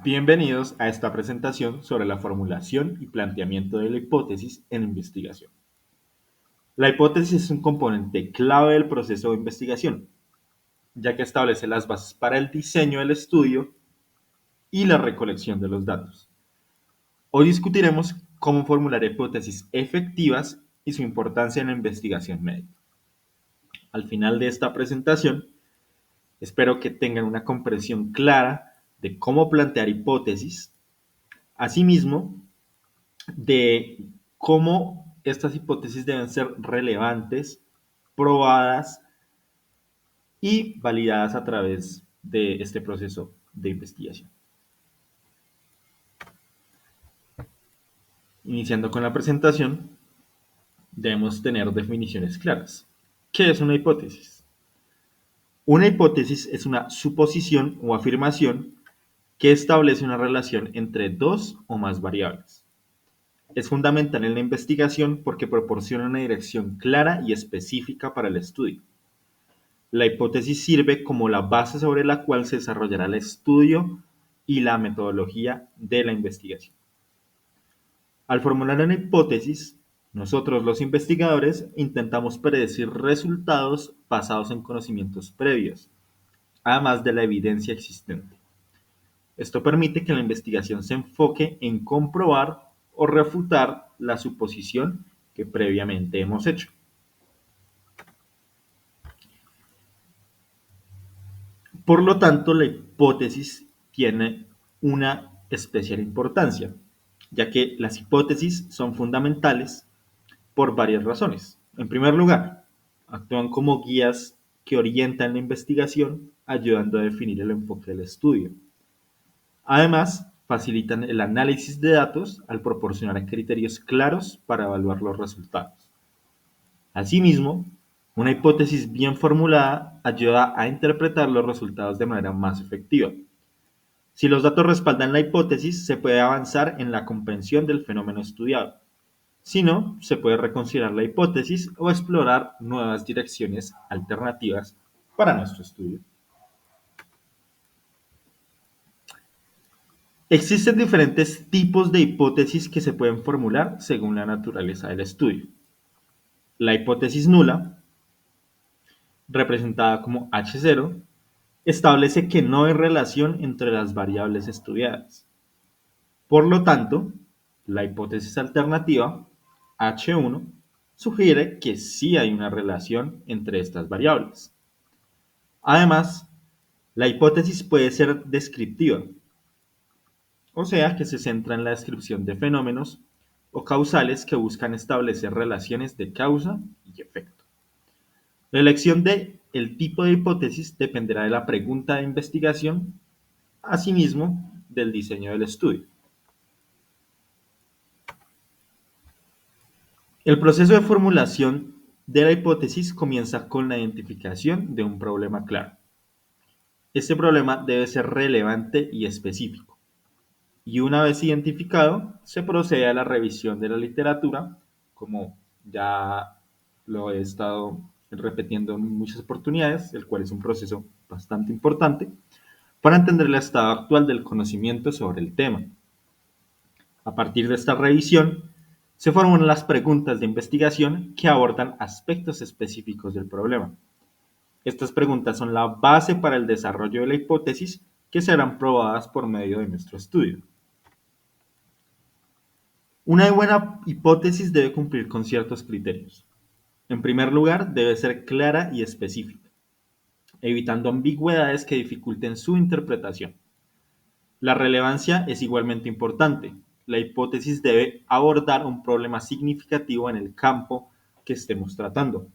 Bienvenidos a esta presentación sobre la formulación y planteamiento de la hipótesis en investigación. La hipótesis es un componente clave del proceso de investigación, ya que establece las bases para el diseño del estudio y la recolección de los datos. Hoy discutiremos cómo formular hipótesis efectivas y su importancia en la investigación médica. Al final de esta presentación, espero que tengan una comprensión clara de cómo plantear hipótesis. Asimismo, de cómo estas hipótesis deben ser relevantes, probadas y validadas a través de este proceso de investigación. Iniciando con la presentación, debemos tener definiciones claras. ¿Qué es una hipótesis? Una hipótesis es una suposición o afirmación que establece una relación entre dos o más variables. Es fundamental en la investigación porque proporciona una dirección clara y específica para el estudio. La hipótesis sirve como la base sobre la cual se desarrollará el estudio y la metodología de la investigación. Al formular una hipótesis, nosotros los investigadores intentamos predecir resultados basados en conocimientos previos, además de la evidencia existente. Esto permite que la investigación se enfoque en comprobar o refutar la suposición que previamente hemos hecho. Por lo tanto, la hipótesis tiene una especial importancia, ya que las hipótesis son fundamentales por varias razones. En primer lugar, actúan como guías que orientan la investigación, ayudando a definir el enfoque del estudio. Además, facilitan el análisis de datos al proporcionar criterios claros para evaluar los resultados. Asimismo, una hipótesis bien formulada ayuda a interpretar los resultados de manera más efectiva. Si los datos respaldan la hipótesis, se puede avanzar en la comprensión del fenómeno estudiado. Si no, se puede reconsiderar la hipótesis o explorar nuevas direcciones alternativas para nuestro estudio. Existen diferentes tipos de hipótesis que se pueden formular según la naturaleza del estudio. La hipótesis nula, representada como H0, establece que no hay relación entre las variables estudiadas. Por lo tanto, la hipótesis alternativa, H1, sugiere que sí hay una relación entre estas variables. Además, la hipótesis puede ser descriptiva, o sea que se centra en la descripción de fenómenos o causales que buscan establecer relaciones de causa y efecto. La elección de el tipo de hipótesis dependerá de la pregunta de investigación, asimismo del diseño del estudio. El proceso de formulación de la hipótesis comienza con la identificación de un problema claro. Este problema debe ser relevante y específico. Y una vez identificado, se procede a la revisión de la literatura, como ya lo he estado repitiendo en muchas oportunidades, el cual es un proceso bastante importante, para entender el estado actual del conocimiento sobre el tema. A partir de esta revisión, se formulan las preguntas de investigación que abordan aspectos específicos del problema. Estas preguntas son la base para el desarrollo de la hipótesis que serán probadas por medio de nuestro estudio. Una buena hipótesis debe cumplir con ciertos criterios. En primer lugar, debe ser clara y específica, evitando ambigüedades que dificulten su interpretación. La relevancia es igualmente importante. La hipótesis debe abordar un problema significativo en el campo que estemos tratando.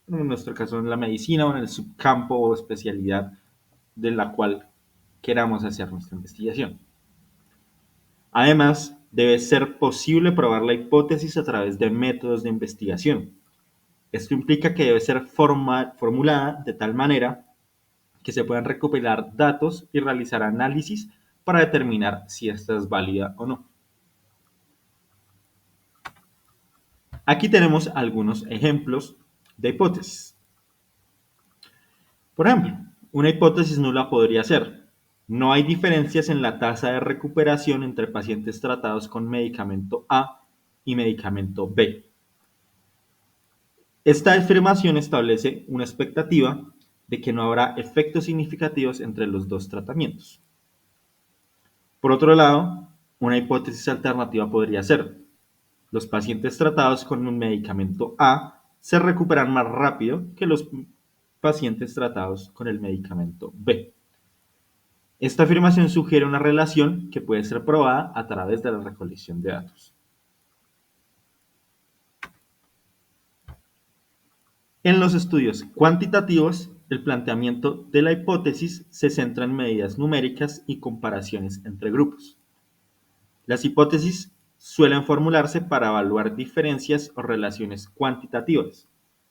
En nuestro caso, en la medicina o en el subcampo o especialidad de la cual queramos hacer nuestra investigación. Además, debe ser posible probar la hipótesis a través de métodos de investigación. Esto implica que debe ser formulada de tal manera que se puedan recopilar datos y realizar análisis para determinar si esta es válida o no. Aquí tenemos algunos ejemplos de hipótesis. Por ejemplo, una hipótesis nula podría ser: No hay diferencias en la tasa de recuperación entre pacientes tratados con medicamento A y medicamento B. Esta afirmación establece una expectativa de que no habrá efectos significativos entre los dos tratamientos. Por otro lado, una hipótesis alternativa podría ser: los pacientes tratados con un medicamento A se recuperan más rápido que los pacientes tratados con el medicamento B. Esta afirmación sugiere una relación que puede ser probada a través de la recolección de datos. En los estudios cuantitativos, el planteamiento de la hipótesis se centra en medidas numéricas y comparaciones entre grupos. Las hipótesis suelen formularse para evaluar diferencias o relaciones cuantitativas,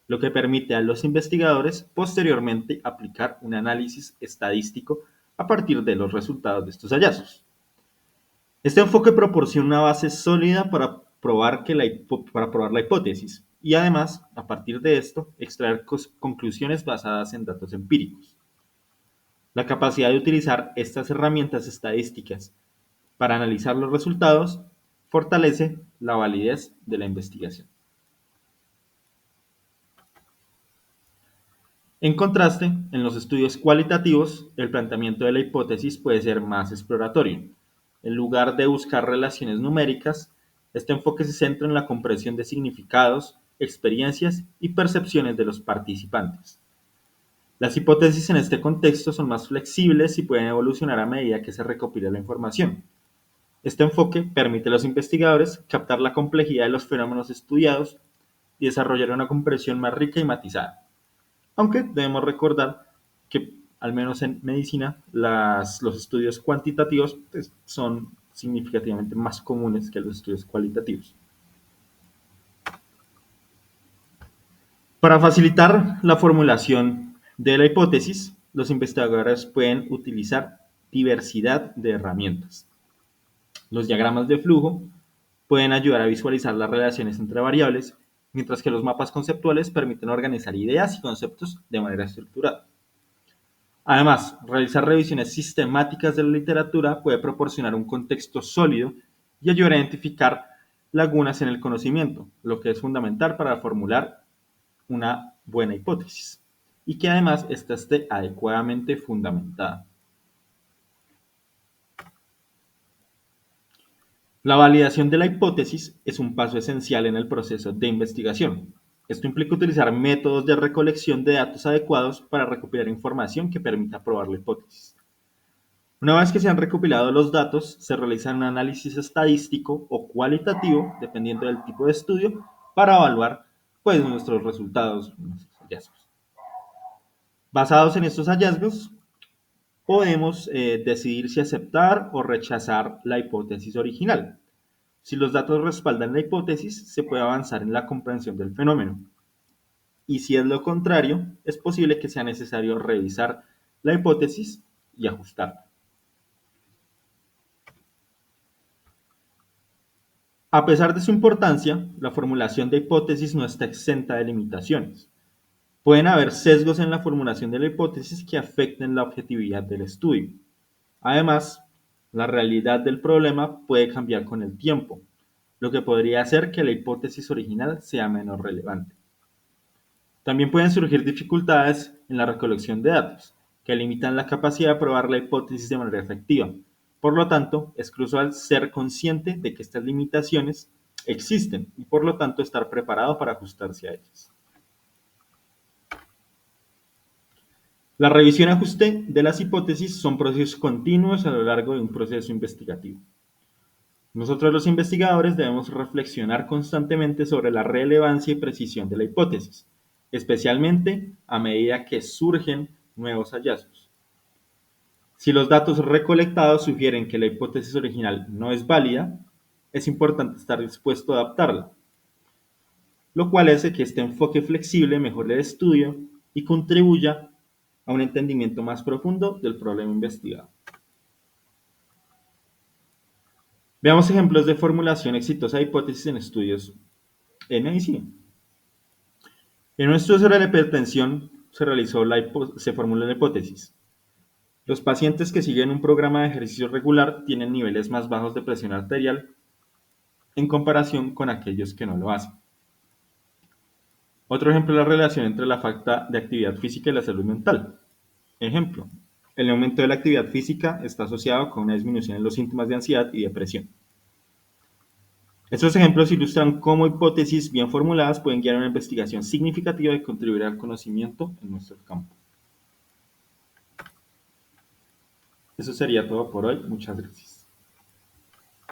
lo que permite a los investigadores posteriormente aplicar un análisis estadístico a partir de los resultados de estos hallazgos. Este enfoque proporciona una base sólida para probar la hipótesis y además, a partir de esto, extraer conclusiones basadas en datos empíricos. La capacidad de utilizar estas herramientas estadísticas para analizar los resultados fortalece la validez de la investigación. En contraste, en los estudios cualitativos, el planteamiento de la hipótesis puede ser más exploratorio. En lugar de buscar relaciones numéricas, este enfoque se centra en la comprensión de significados, experiencias y percepciones de los participantes. Las hipótesis en este contexto son más flexibles y pueden evolucionar a medida que se recopila la información. Este enfoque permite a los investigadores captar la complejidad de los fenómenos estudiados y desarrollar una comprensión más rica y matizada. Aunque debemos recordar que, al menos en medicina, los estudios cuantitativos pues, son significativamente más comunes que los estudios cualitativos. Para facilitar la formulación de la hipótesis, los investigadores pueden utilizar diversidad de herramientas. Los diagramas de flujo pueden ayudar a visualizar las relaciones entre variables, mientras que los mapas conceptuales permiten organizar ideas y conceptos de manera estructurada. Además, realizar revisiones sistemáticas de la literatura puede proporcionar un contexto sólido y ayudar a identificar lagunas en el conocimiento, lo que es fundamental para formular una buena hipótesis y que además ésta esté adecuadamente fundamentada. La validación de la hipótesis es un paso esencial en el proceso de investigación. Esto implica utilizar métodos de recolección de datos adecuados para recopilar información que permita probar la hipótesis. Una vez que se han recopilado los datos, se realiza un análisis estadístico o cualitativo, dependiendo del tipo de estudio, para evaluar pues, nuestros resultados, nuestros hallazgos. Basados en estos hallazgos, podemos decidir si aceptar o rechazar la hipótesis original. Si los datos respaldan la hipótesis, se puede avanzar en la comprensión del fenómeno. Y si es lo contrario, es posible que sea necesario revisar la hipótesis y ajustarla. A pesar de su importancia, la formulación de hipótesis no está exenta de limitaciones. Pueden haber sesgos en la formulación de la hipótesis que afecten la objetividad del estudio. Además, la realidad del problema puede cambiar con el tiempo, lo que podría hacer que la hipótesis original sea menos relevante. También pueden surgir dificultades en la recolección de datos, que limitan la capacidad de probar la hipótesis de manera efectiva. Por lo tanto, es crucial ser consciente de que estas limitaciones existen y por lo tanto estar preparado para ajustarse a ellas. La revisión y ajuste de las hipótesis son procesos continuos a lo largo de un proceso investigativo. Nosotros los investigadores debemos reflexionar constantemente sobre la relevancia y precisión de la hipótesis, especialmente a medida que surgen nuevos hallazgos. Si los datos recolectados sugieren que la hipótesis original no es válida, es importante estar dispuesto a adaptarla, lo cual hace que este enfoque flexible mejore el estudio y contribuya a un entendimiento más profundo del problema investigado. Veamos ejemplos de formulación exitosa de hipótesis en estudios en medicina. En un estudio sobre la hipertensión se formuló la hipótesis: Los pacientes que siguen un programa de ejercicio regular tienen niveles más bajos de presión arterial en comparación con aquellos que no lo hacen. Otro ejemplo es la relación entre la falta de actividad física y la salud mental. Ejemplo, el aumento de la actividad física está asociado con una disminución en los síntomas de ansiedad y depresión. Estos ejemplos ilustran cómo hipótesis bien formuladas pueden guiar a una investigación significativa y contribuir al conocimiento en nuestro campo. Eso sería todo por hoy. Muchas gracias.